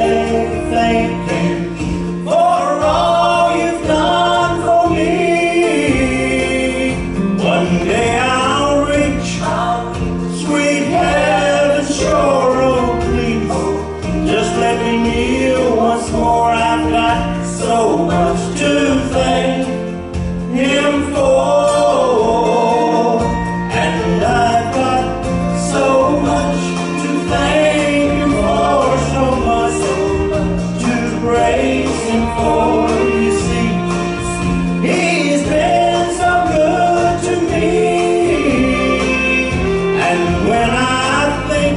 day, thank you for all you've done for me. One day I'll reach sweet heaven's shore, oh please, just let me kneel once more. I've got so much to thank Him for, and I've got so much to thank Him for, so much to praise Him for. You see, He's been so good to me, and when I think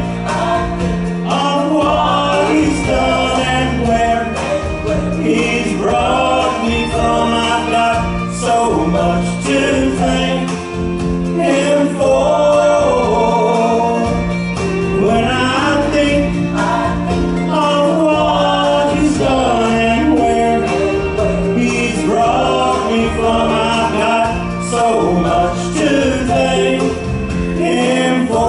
of what He's done and where He's brought me from, I've got so much to thank Him for. When I think of what He's done and where He's brought me from, I've got so much to thank Him for.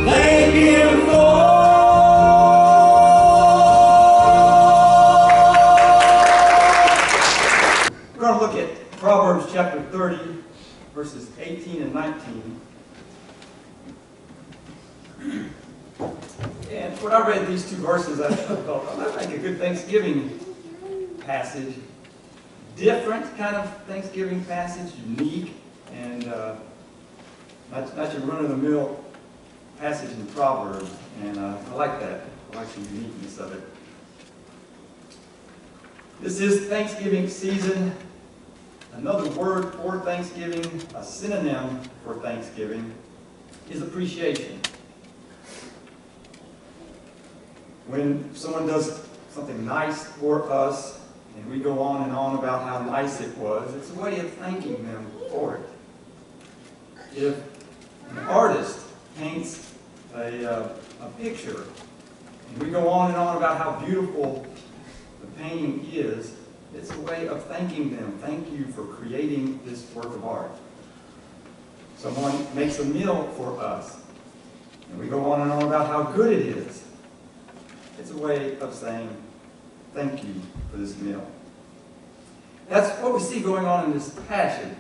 Thank Him for. We're going to look at Proverbs chapter 30, verses 18 and 19. And when I read these two verses, I thought, well, that make a good Thanksgiving passage. Different kind of Thanksgiving passage, unique, and not your run-of-the-mill passage in Proverbs. And I like that. I like the uniqueness of it. This is Thanksgiving season. Another word for Thanksgiving, a synonym for Thanksgiving, is appreciation. When someone does something nice for us, and we go on and on about how nice it was, it's a way of thanking them for it. If an artist paints a picture, and we go on and on about how beautiful the painting is, it's a way of thanking them. Thank you for creating this work of art. Someone makes a meal for us, and we go on and on about how good it is. It's a way of saying thank you for this meal. That's what we see going on in this passage.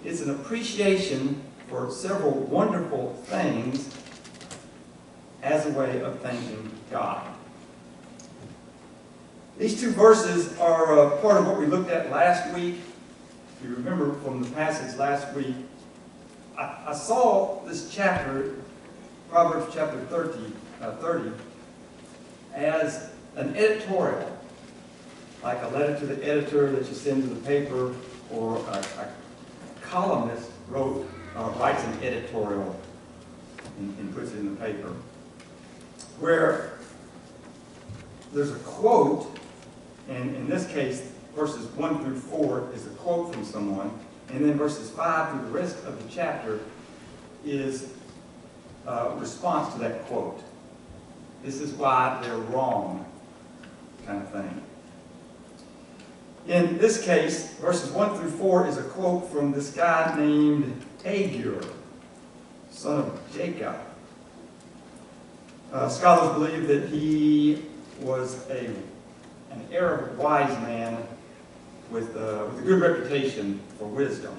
It's an appreciation for several wonderful things as a way of thanking God. These two verses are part of what we looked at last week. If you remember from the passage last week, I saw this chapter, Proverbs chapter 30, as an editorial, like a letter to the editor that you send to the paper, or a columnist writes an editorial and puts it in the paper, where there's a quote. And in this case, verses 1 through 4 is a quote from someone, and then verses 5 through the rest of the chapter is a response to that quote. This is why they're wrong, kind of thing. In this case, verses 1 through 4 is a quote from this guy named Agur, son of Jacob. Scholars believe that he was an Arab wise man with a good reputation for wisdom.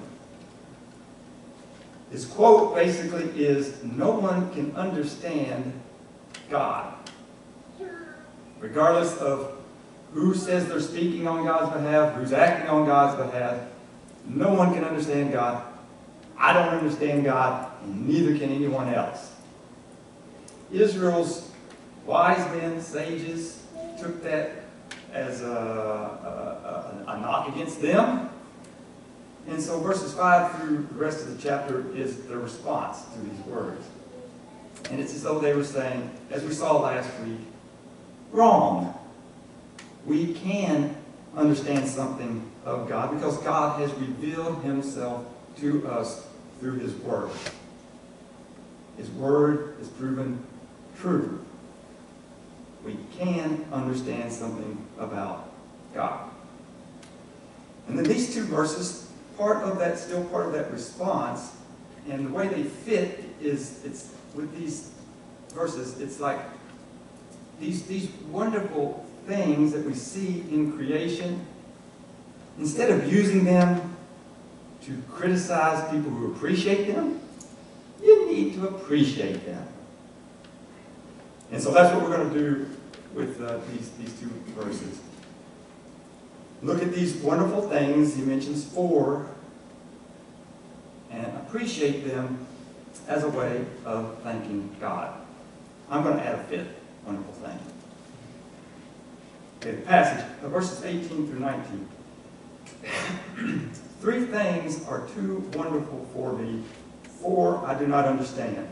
His quote basically is, no one can understand God. Regardless of who says they're speaking on God's behalf, who's acting on God's behalf, no one can understand God. I don't understand God, and neither can anyone else. Israel's wise men, sages, took that as a knock against them. And so verses 5 through the rest of the chapter is their response to these words. And it's as though they were saying, as we saw last week, wrong. We can understand something of God because God has revealed Himself to us through His Word. His Word is proven true. We can understand something about God. And then these two verses, still part of that response, and the way they fit is, it's with these verses, it's like these wonderful things that we see in creation, instead of using them to criticize people who appreciate them, you need to appreciate them. And so that's what we're going to do with these two verses. Look at these wonderful things, he mentions 4, and appreciate them as a way of thanking God. I'm going to add a 5th wonderful thing. Okay, the passage, verses 18 through 19. 3 things are too wonderful for me, 4 I do not understand.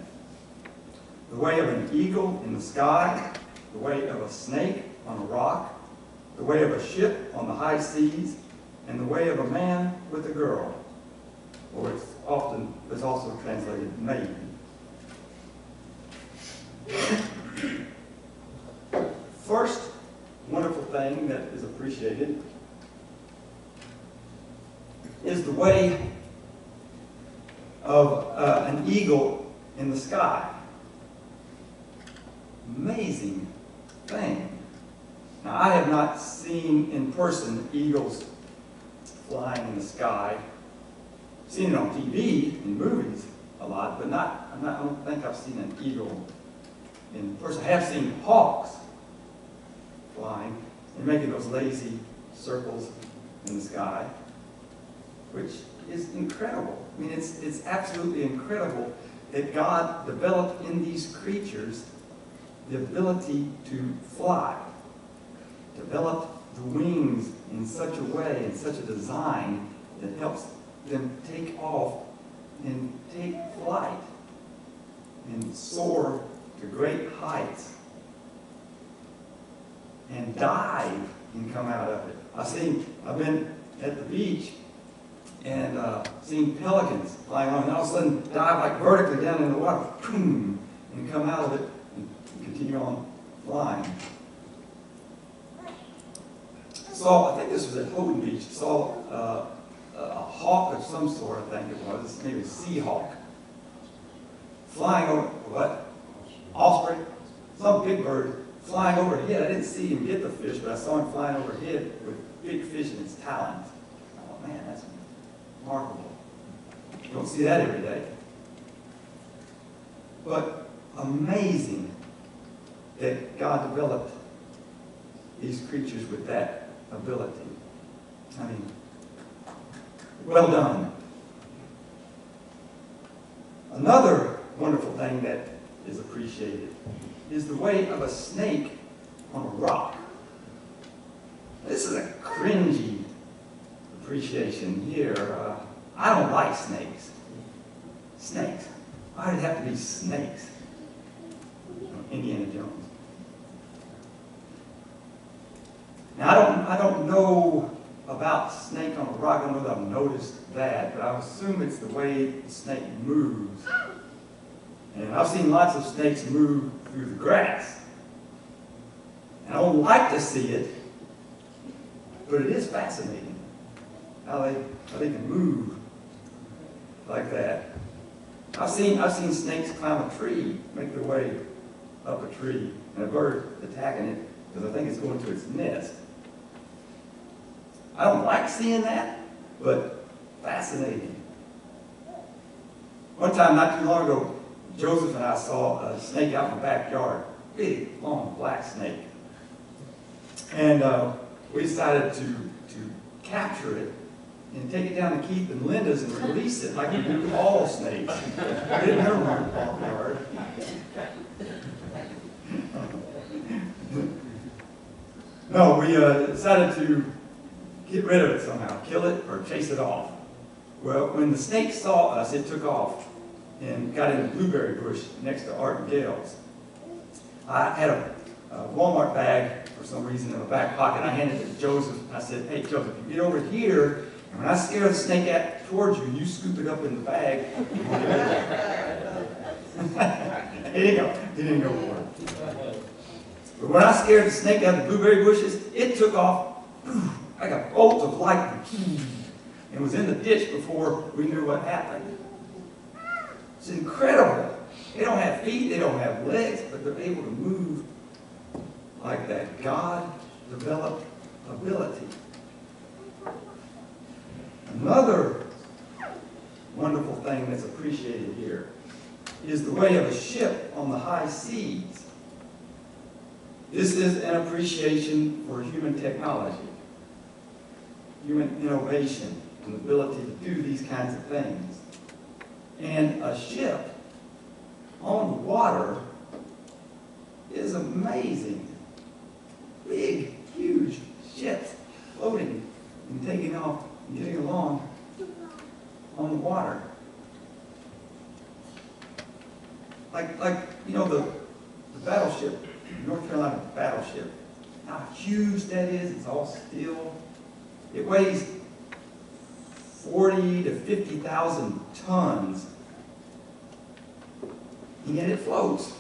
The way of an eagle in the sky, the way of a snake on a rock, the way of a ship on the high seas, and the way of a man with a girl. Or it's also translated maiden. First wonderful thing that is appreciated is the way of an eagle in the sky. Amazing thing. Now, I have not seen in person eagles flying in the sky. I've seen it on TV, in movies, a lot, but I don't think I've seen an eagle in person. I have seen hawks flying and making those lazy circles in the sky, which is incredible. I mean, it's absolutely incredible that God developed in these creatures the ability to fly, developed the wings in such a way, in such a design that helps them take off and take flight and soar to great heights and dive and come out of it. I've been at the beach and seen pelicans flying along, and all of a sudden dive like vertically down in the water, boom, and come out of it and continue on flying. I think this was at Houghton Beach, saw a hawk of some sort, I think it was, maybe a sea hawk, flying over, what? Osprey? Some big bird flying overhead. I didn't see him get the fish, but I saw him flying overhead with big fish in his talons. Oh man, that's remarkable. You don't see that every day. But amazing that God developed these creatures with that ability. I mean, well done. Another wonderful thing that is appreciated is the way of a snake on a rock. This is a cringy appreciation here. I don't like snakes. Snakes. Why did it have to be snakes? Indiana Jones. Now, I don't know about snake on a rock. I don't know that I've noticed that, but I assume it's the way the snake moves. And I've seen lots of snakes move through the grass. And I don't like to see it, but it is fascinating how they can move like that. I've seen snakes climb a tree, make their way up a tree, and a bird attacking it because I think it's going to its nest. I don't like seeing that, but fascinating. One time, not too long ago, Joseph and I saw a snake out in the backyard, big, long, black snake. And we decided to capture it and take it down to Keith and Linda's and release it like we do all snakes. I didn't know we were in the backyard. No, we decided to get rid of it somehow, kill it or chase it off. Well, when the snake saw us, it took off and got in the blueberry bush next to Art and Gail's. I had a Walmart bag for some reason in my back pocket. I handed it to Joseph. I said, "Hey, Joseph, you get over here, and when I scare the snake towards you, you scoop it up in the bag." He didn't go for it. But when I scared the snake out of the blueberry bushes, it took off like a bolt of lightning and was in the ditch before we knew what happened. It's incredible. They don't have feet, they don't have legs, but they're able to move that. God developed ability. Another wonderful thing that's appreciated here is the way of a ship on the high seas. This is an appreciation for human technology, human innovation, and the ability to do these kinds of things. And a ship on water is amazing. Big, huge ships floating and taking off and getting along on the water. Like the battleship, North Carolina battleship, how huge that is. It's all steel. It weighs 40 to 50,000 tons, and yet it floats.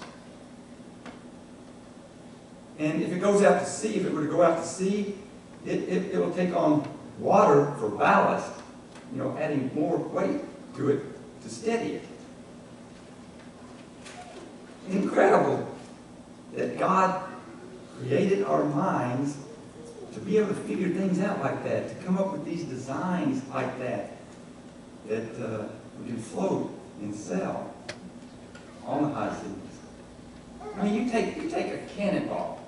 And if it goes out to sea, if it were to go out to sea, it will take on water for ballast, adding more weight to it to steady it. Incredible that God created our minds to be able to figure things out like that, to come up with these designs like that, that we can float and sail on the high seas. I mean, you take a cannonball,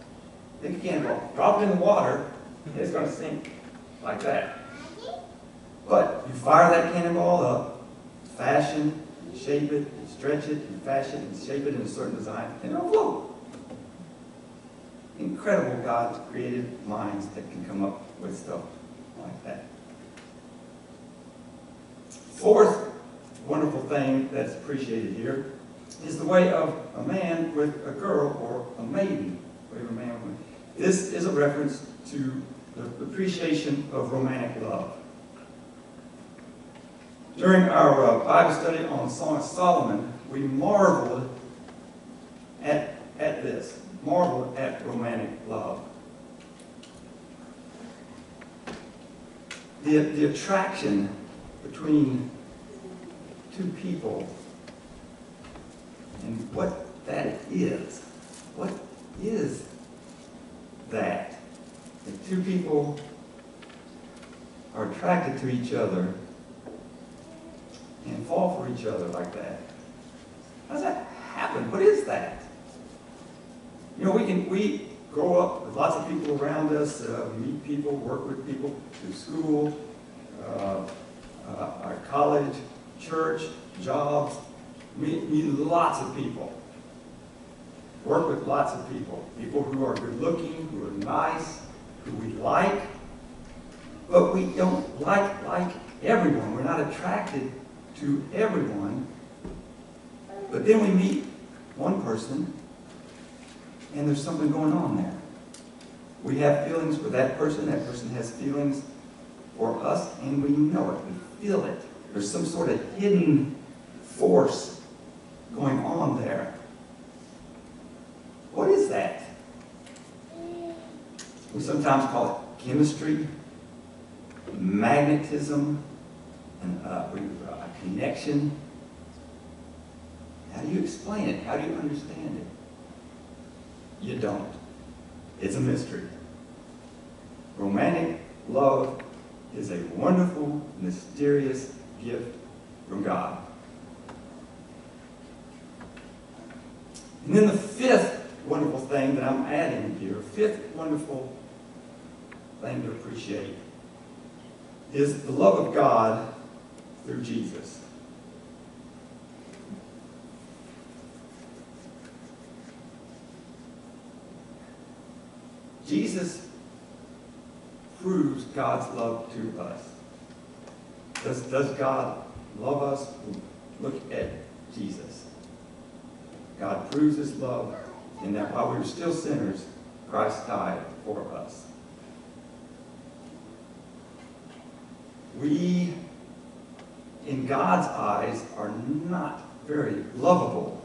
drop it in the water, and it's going to sink like that. But you fire that cannonball up, fashion, shape it, and stretch it, and fashion and shape it in a certain design, and it'll float. Incredible God's created minds that can come up with stuff like that. Fourth wonderful thing that's appreciated here is the way of a man with a girl or a maiden. This is a reference to the appreciation of romantic love. During our Bible study on the Song of Solomon, we marveled at this. Marveled at romantic love. The attraction between two people and what that is. What is that? If two people are attracted to each other and fall for each other like that. How does that happen? What is that? We grow up with lots of people around us. We meet people, work with people through school, our college, church, jobs. We meet lots of people. Work with lots of people. People who are good looking, who are nice, who we like. But we don't like everyone. We're not attracted to everyone. But then we meet one person, and there's something going on there. We have feelings for that person has feelings for us, and we know it, we feel it. There's some sort of hidden force going on there. What is that? We sometimes call it chemistry, magnetism, and a connection. How do you explain it? How do you understand it? You don't. It's a mystery. Romantic love is a wonderful, mysterious gift from God. And then the fifth wonderful thing that I'm adding here, fifth wonderful thing to appreciate, is the love of God through Jesus. Jesus proves God's love to us. Does God love us? Look at Jesus. God proves his love in that while we were still sinners, Christ died for us. We, in God's eyes, are not very lovable.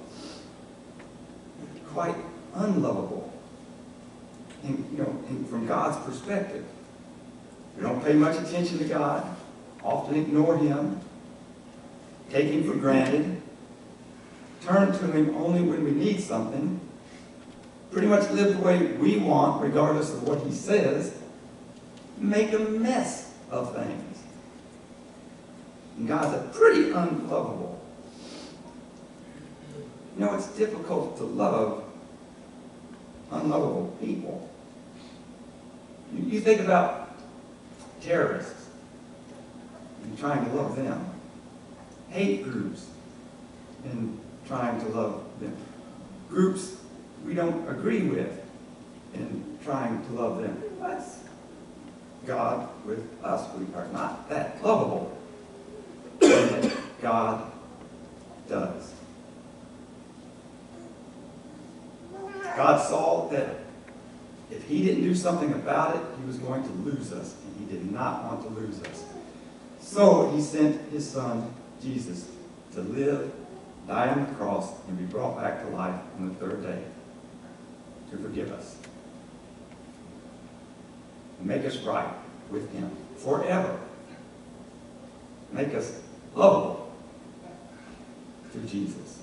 Quite unlovable. And from God's perspective. We don't pay much attention to God, often ignore him, take him for granted, turn to him only when we need something, pretty much live the way we want, regardless of what he says, make a mess of things. And God's a pretty unlovable. You know, it's difficult to love unlovable people. You think about terrorists and trying to love them. Hate groups and trying to love them. Groups we don't agree with and trying to love them. That's God with us. We are not that lovable. And God does. God saw that if he didn't do something about it, he was going to lose us, and he did not want to lose us. So he sent his son, Jesus, to live, die on the cross, and be brought back to life on the third day to forgive us and make us right with him forever. Make us lovable through Jesus.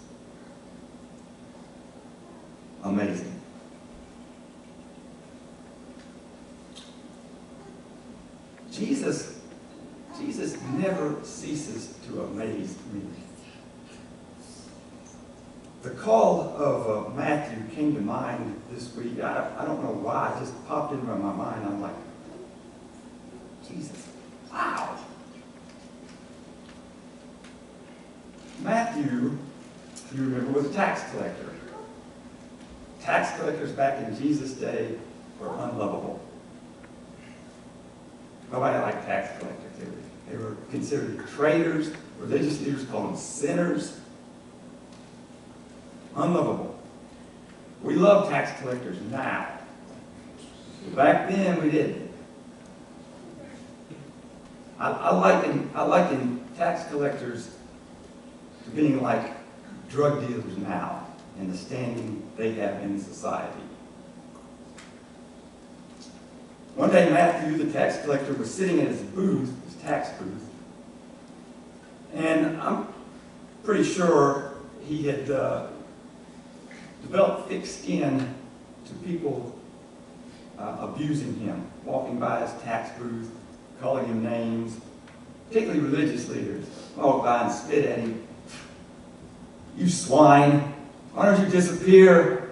Amazing. Jesus never ceases to amaze me. The call of Matthew came to mind this week. I don't know why. It just popped into my mind. I'm like, Jesus, wow. Matthew, if you remember, was a tax collector. Tax collectors back in Jesus' day were unlovable. Nobody liked tax collectors. They were considered traitors. Religious leaders called them sinners. Unlovable. We love tax collectors now. Back then, we didn't. I liken tax collectors to being like drug dealers now and the standing they have in society. One day, Matthew, the tax collector, was sitting at his booth, his tax booth, and I'm pretty sure he had developed thick skin to people abusing him, walking by his tax booth, calling him names, particularly religious leaders, walk by and spit at him. You swine, why don't you disappear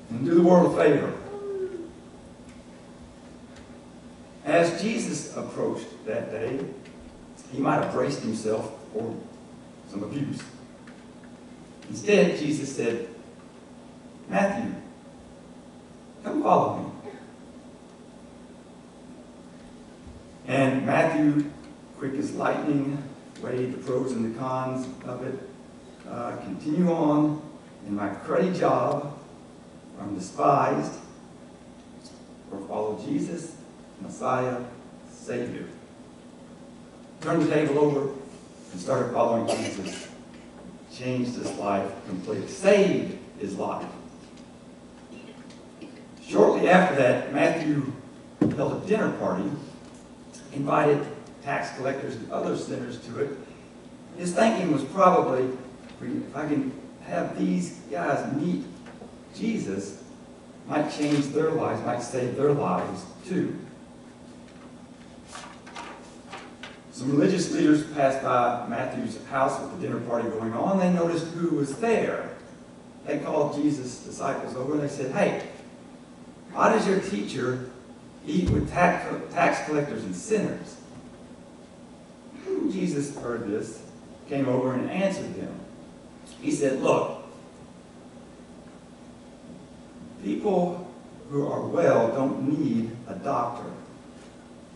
and do the world a favor? As Jesus approached that day, he might have braced himself for some abuse. Instead, Jesus said, Matthew, come follow me. And Matthew, quick as lightning, weighed the pros and the cons of it. Continue on in my cruddy job, where I'm despised, or follow Jesus, Messiah, Savior. Turned the table over and started following Jesus. Changed his life completely. Saved his life. Shortly after that, Matthew held a dinner party, invited tax collectors and other sinners to it. His thinking was probably, if I can have these guys meet Jesus, might change their lives, might save their lives too. Some religious leaders passed by Matthew's house with the dinner party going on. They noticed who was there. They called Jesus' disciples over and they said, hey, why does your teacher eat with tax collectors and sinners? Jesus heard this, came over and answered them. He said, look, people who are well don't need a doctor.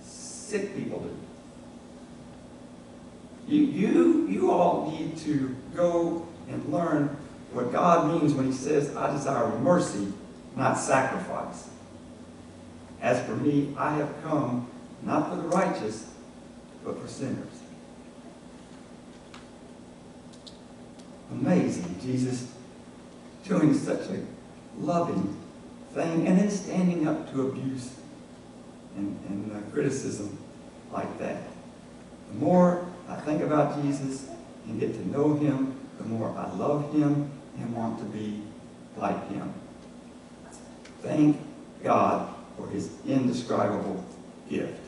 Sick people do. You all need to go and learn what God means when he says, I desire mercy, not sacrifice. As for me, I have come not for the righteous, but for sinners. Amazing, Jesus doing such a loving thing and then standing up to abuse and criticism like that. The more I think about Jesus and get to know him, the more I love him and want to be like him. Thank God for his indescribable gift.